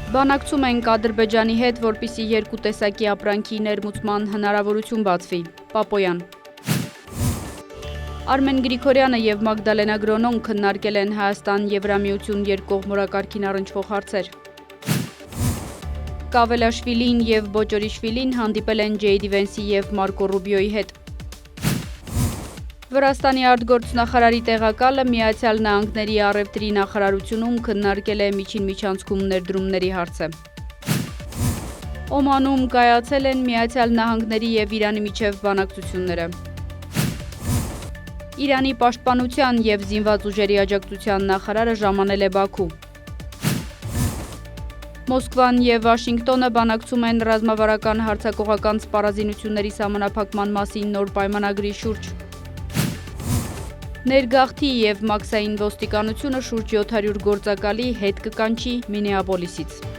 Բանակցում ենք Ադրբեջանի հետ, որպեսզի երկու տեսակի ապրանքի ներմուծման հնարավորություն բացվի։ Պապոյան։ Արմեն Գրիգորյանը եւ Մագդալենա Գրոնոն քննարկել են Հայաստան-Եվրամիություն երկկողմ օրակարգին առնչվող հարցեր։ Կավելաշվիլին եւ Բոճորիշվիլին հանդիպել են Ջեյդի Վենսի եւ Մարկո Ռուբիոյի հետ։ Վրաստանի արտգործնախարարի տեղակալը Միացյալ Նահանգների առևտրի նախարարությունում քննարկել է միջին միջանցքում ներդրումների հարցը։ Օմանում կայացել են Միացյալ Նահանգների եւ Իրանի միջև բանակցությունները։ Իրանի պաշտպանության եւ զինված ուժերի աջակցության նախարարը ժամանել է Բաքու։ Մոսկվան եւ Վաշինգտոնը բանակցում են ռազմավարական հարձակողական սպառազինությունների սահմանափակման մասին նոր պայմանագրի շուրջ։ Ներգաղթի եւ մաքսային ոստիկանությունը շուրջ 700 գործակալի հետ կկանչի Մինեապոլիսից։